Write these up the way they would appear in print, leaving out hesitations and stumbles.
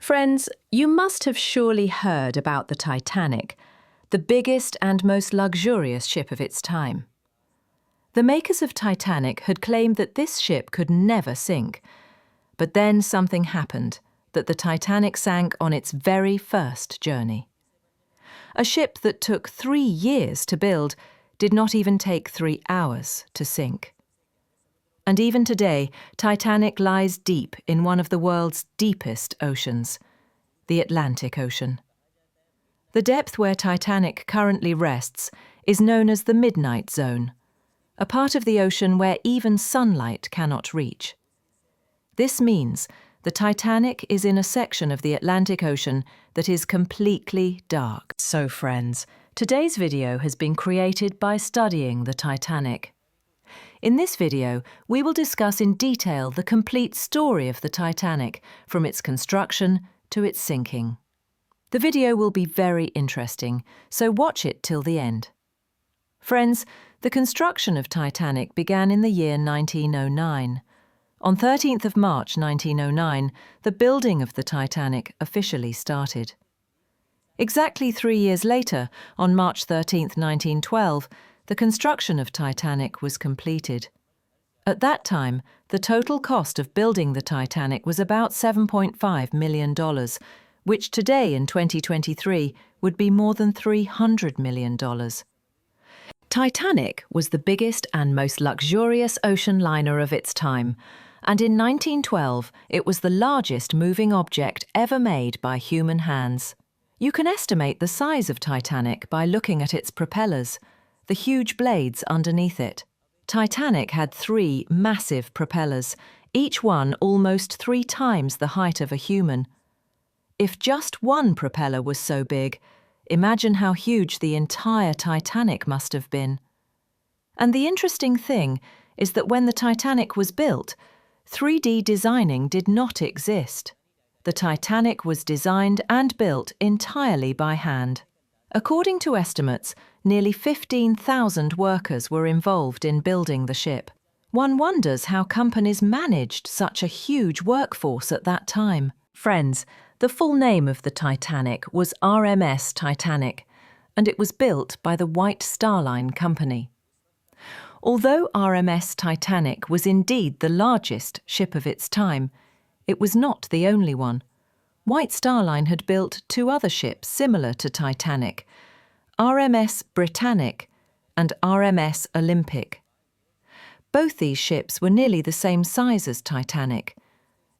Friends, you must have surely heard about the Titanic, the biggest and most luxurious ship of its time. The makers of Titanic had claimed that this ship could never sink, but then something happened that the Titanic sank on its very first journey. A ship that took 3 years to build did not even take 3 hours to sink. And even today, Titanic lies deep in one of the world's deepest oceans, the Atlantic Ocean. The depth where Titanic currently rests is known as the Midnight Zone, a part of the ocean where even sunlight cannot reach. This means the Titanic is in a section of the Atlantic Ocean that is completely dark. So friends, today's video has been created by studying the Titanic. In this video, we will discuss in detail the complete story of the Titanic, from its construction to its sinking. The video will be very interesting, so watch it till the end. Friends, the construction of Titanic began in the year 1909. On 13th of March 1909, the building of the Titanic officially started. Exactly 3 years later, on March 13th, 1912, the construction of Titanic was completed. At that time, the total cost of building the Titanic was about $7.5 million, which today in 2023 would be more than $300 million. Titanic was the biggest and most luxurious ocean liner of its time, and in 1912 it was the largest moving object ever made by human hands. You can estimate the size of Titanic by looking at its propellers, the huge blades underneath it. Titanic had 3 massive propellers, each one almost 3 times the height of a human. If just one propeller was so big, imagine how huge the entire Titanic must have been. And the interesting thing is that when the Titanic was built, 3D designing did not exist. The Titanic was designed and built entirely by hand. According to estimates, nearly 15,000 workers were involved in building the ship. One wonders how companies managed such a huge workforce at that time. Friends, the full name of the Titanic was RMS Titanic, and it was built by the White Star Line company. Although RMS Titanic was indeed the largest ship of its time, it was not the only one. White Star Line had built 2 other ships similar to Titanic, RMS Britannic and RMS Olympic. Both these ships were nearly the same size as Titanic.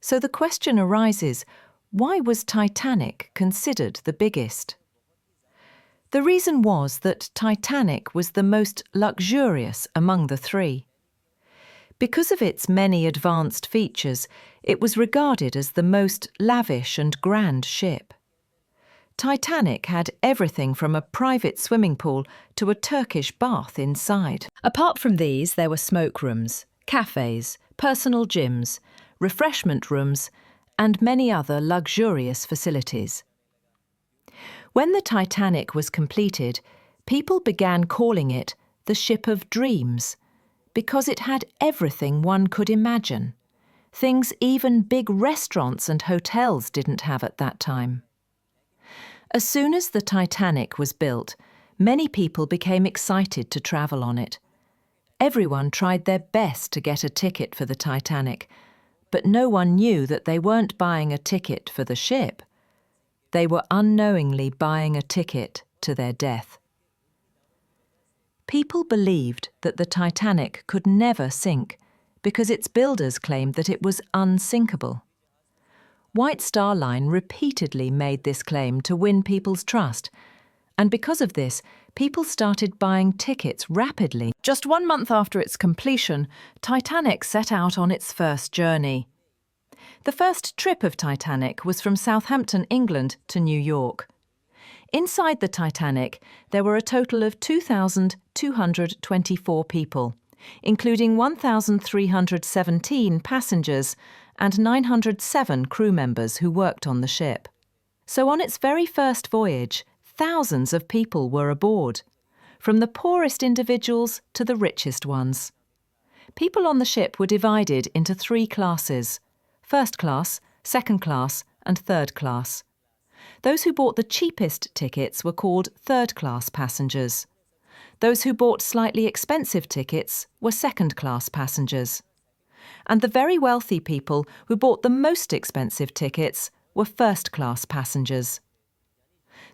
So the question arises, why was Titanic considered the biggest? The reason was that Titanic was the most luxurious among the 3. Because of its many advanced features, it was regarded as the most lavish and grand ship. Titanic had everything from a private swimming pool to a Turkish bath inside. Apart from these, there were smoke rooms, cafes, personal gyms, refreshment rooms, and many other luxurious facilities. When the Titanic was completed, people began calling it the Ship of Dreams, because it had everything one could imagine, things even big restaurants and hotels didn't have at that time. As soon as the Titanic was built, many people became excited to travel on it. Everyone tried their best to get a ticket for the Titanic, but no one knew that they weren't buying a ticket for the ship. They were unknowingly buying a ticket to their death. People believed that the Titanic could never sink because its builders claimed that it was unsinkable. White Star Line repeatedly made this claim to win people's trust, and because of this, people started buying tickets rapidly. Just 1 month after its completion, Titanic set out on its first journey. The first trip of Titanic was from Southampton, England to New York. Inside the Titanic, there were a total of 2,224 people, including 1,317 passengers and 907 crew members who worked on the ship. So on its very first voyage, thousands of people were aboard, from the poorest individuals to the richest ones. People on the ship were divided into 3 classes: first class, second class, and third class. Those who bought the cheapest tickets were called third-class passengers. Those who bought slightly expensive tickets were second-class passengers. And the very wealthy people who bought the most expensive tickets were first-class passengers.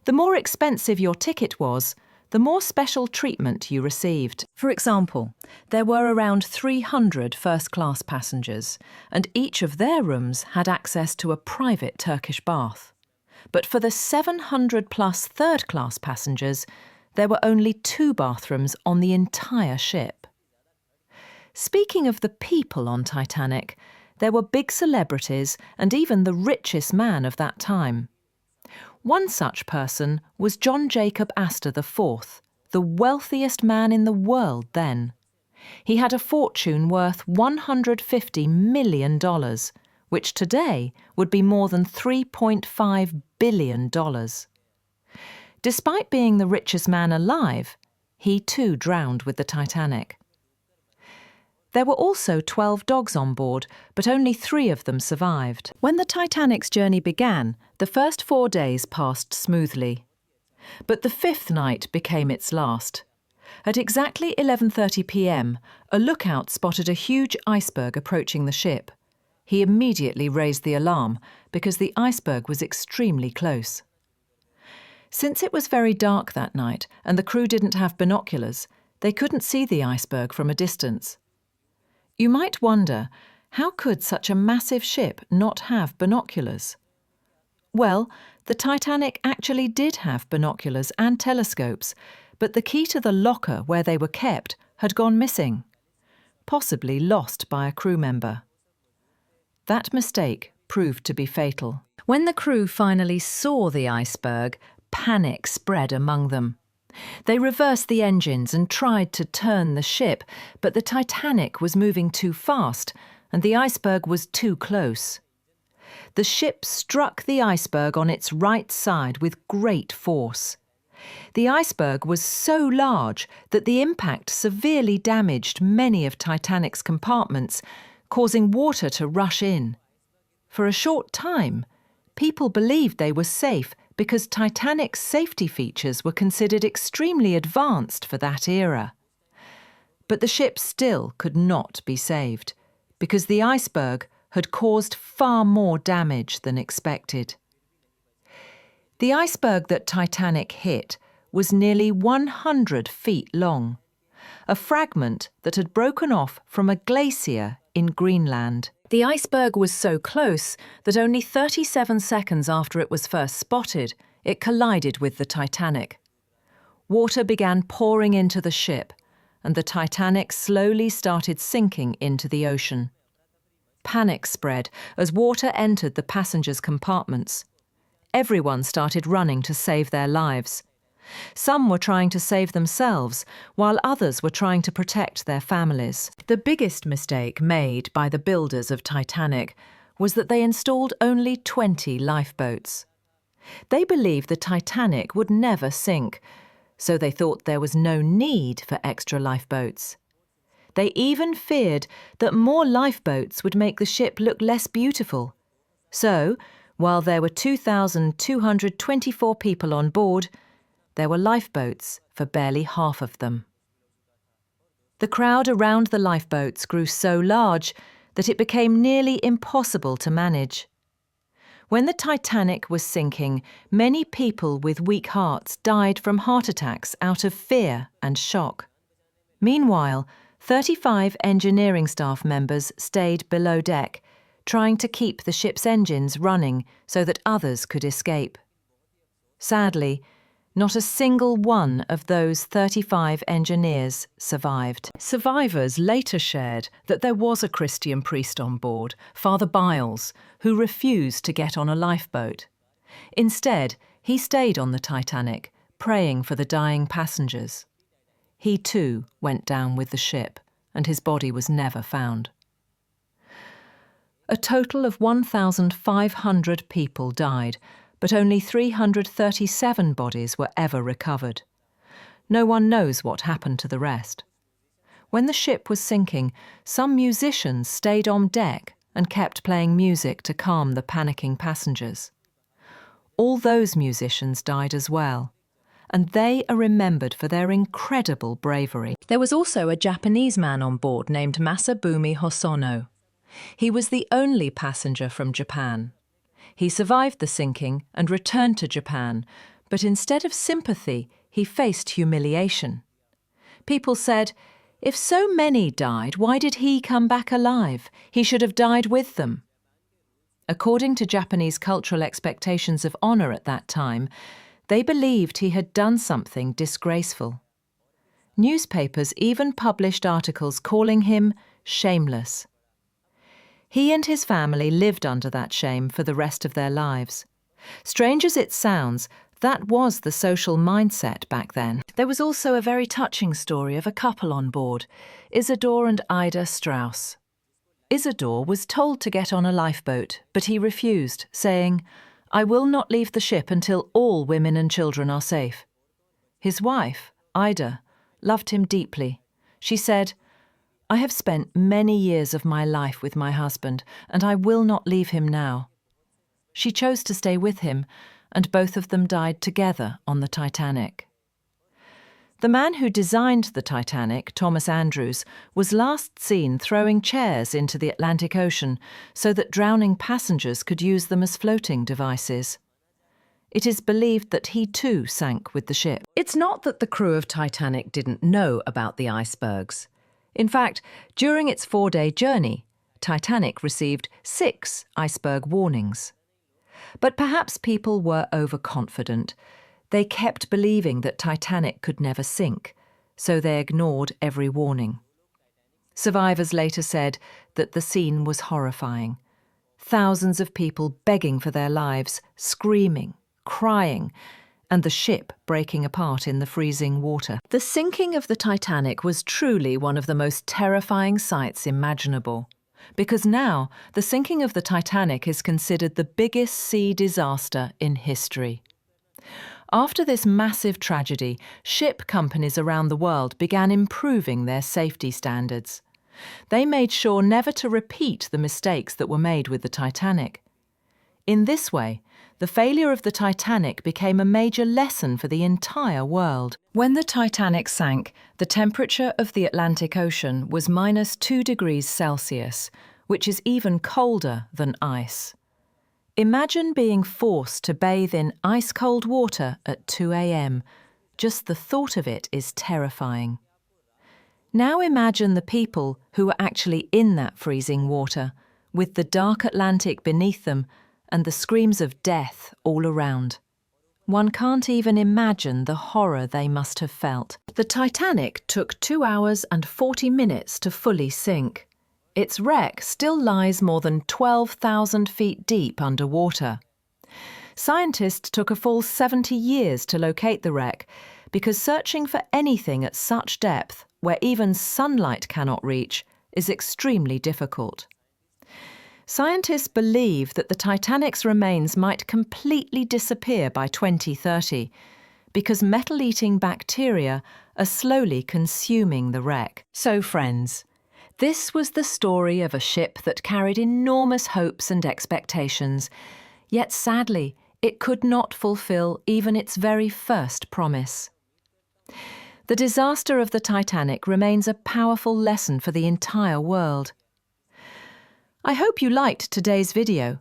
The more expensive your ticket was, the more special treatment you received. For example, there were around 300 first-class passengers, and each of their rooms had access to a private Turkish bath. But for the 700-plus third-class passengers, there were only 2 bathrooms on the entire ship. Speaking of the people on Titanic, there were big celebrities and even the richest man of that time. One such person was John Jacob Astor IV, the wealthiest man in the world then. He had a fortune worth $150 million, which today would be more than $3.5 billion. Despite being the richest man alive, he too drowned with the Titanic. There were also 12 dogs on board, but only 3 of them survived. When the Titanic's journey began, the first 4 days passed smoothly. But the 5th night became its last. At exactly 11:30 p.m, a lookout spotted a huge iceberg approaching the ship. He immediately raised the alarm because the iceberg was extremely close. Since it was very dark that night and the crew didn't have binoculars, they couldn't see the iceberg from a distance. You might wonder, how could such a massive ship not have binoculars? Well, the Titanic actually did have binoculars and telescopes, but the key to the locker where they were kept had gone missing, possibly lost by a crew member. That mistake proved to be fatal. When the crew finally saw the iceberg, panic spread among them. They reversed the engines and tried to turn the ship, but the Titanic was moving too fast and the iceberg was too close. The ship struck the iceberg on its right side with great force. The iceberg was so large that the impact severely damaged many of Titanic's compartments, causing water to rush in. For a short time, people believed they were safe because Titanic's safety features were considered extremely advanced for that era. But the ship still could not be saved, because the iceberg had caused far more damage than expected. The iceberg that Titanic hit was nearly 100 feet long, a fragment that had broken off from a glacier in Greenland. The iceberg was so close that only 37 seconds after it was first spotted, it collided with the Titanic. Water began pouring into the ship, and the Titanic slowly started sinking into the ocean. Panic spread as water entered the passengers' compartments. Everyone started running to save their lives. Some were trying to save themselves, while others were trying to protect their families. The biggest mistake made by the builders of Titanic was that they installed only 20 lifeboats. They believed the Titanic would never sink, so they thought there was no need for extra lifeboats. They even feared that more lifeboats would make the ship look less beautiful. So, while there were 2,224 people on board, there were lifeboats for barely half of them. The crowd around the lifeboats grew so large that it became nearly impossible to manage. When the Titanic was sinking, many people with weak hearts died from heart attacks out of fear and shock. Meanwhile, 35 engineering staff members stayed below deck, trying to keep the ship's engines running so that others could escape. Sadly, not a single one of those 35 engineers survived. Survivors later shared that there was a Christian priest on board, Father Biles, who refused to get on a lifeboat. Instead, he stayed on the Titanic, praying for the dying passengers. He too went down with the ship, and his body was never found. A total of 1,500 people died, but only 337 bodies were ever recovered. No one knows what happened to the rest. When the ship was sinking, some musicians stayed on deck and kept playing music to calm the panicking passengers. All those musicians died as well, and they are remembered for their incredible bravery. There was also a Japanese man on board named Masabumi Hosono. He was the only passenger from Japan. He survived the sinking and returned to Japan, but instead of sympathy, he faced humiliation. People said, "If so many died, why did he come back alive? He should have died with them." According to Japanese cultural expectations of honor at that time, they believed he had done something disgraceful. Newspapers even published articles calling him shameless. He and his family lived under that shame for the rest of their lives. Strange as it sounds, that was the social mindset back then. There was also a very touching story of a couple on board, Isidore and Ida Strauss. Isidore was told to get on a lifeboat, but he refused, saying, "I will not leave the ship until all women and children are safe." His wife, Ida, loved him deeply. She said, "I have spent many years of my life with my husband, and I will not leave him now." She chose to stay with him, and both of them died together on the Titanic. The man who designed the Titanic, Thomas Andrews, was last seen throwing chairs into the Atlantic Ocean so that drowning passengers could use them as floating devices. It is believed that he too sank with the ship. It's not that the crew of Titanic didn't know about the icebergs. In fact, during its 4-day journey, Titanic received 6 iceberg warnings. But perhaps people were overconfident. They kept believing that Titanic could never sink, so they ignored every warning. Survivors later said that the scene was horrifying. Thousands of people begging for their lives, screaming, crying, and the ship breaking apart in the freezing water. The sinking of the Titanic was truly one of the most terrifying sights imaginable, because now the sinking of the Titanic is considered the biggest sea disaster in history. After this massive tragedy, ship companies around the world began improving their safety standards. They made sure never to repeat the mistakes that were made with the Titanic. In this way, the failure of the Titanic became a major lesson for the entire world. When the Titanic sank, the temperature of the Atlantic Ocean was -2 degrees Celsius, which is even colder than ice. Imagine being forced to bathe in ice-cold water at 2 a.m. Just the thought of it is terrifying. Now imagine the people who were actually in that freezing water, with the dark Atlantic beneath them and the screams of death all around. One can't even imagine the horror they must have felt. The Titanic took 2 hours and 40 minutes to fully sink. Its wreck still lies more than 12,000 feet deep underwater. Scientists took a full 70 years to locate the wreck because searching for anything at such depth, where even sunlight cannot reach, is extremely difficult. Scientists believe that the Titanic's remains might completely disappear by 2030 because metal-eating bacteria are slowly consuming the wreck. So, friends, this was the story of a ship that carried enormous hopes and expectations, yet sadly, it could not fulfill even its very first promise. The disaster of the Titanic remains a powerful lesson for the entire world. I hope you liked today's video.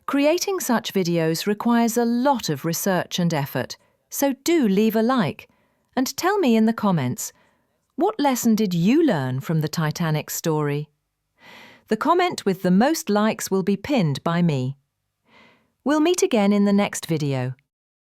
Creating such videos requires a lot of research and effort, so do leave a like and tell me in the comments, what lesson did you learn from the Titanic story? The comment with the most likes will be pinned by me. We'll meet again in the next video.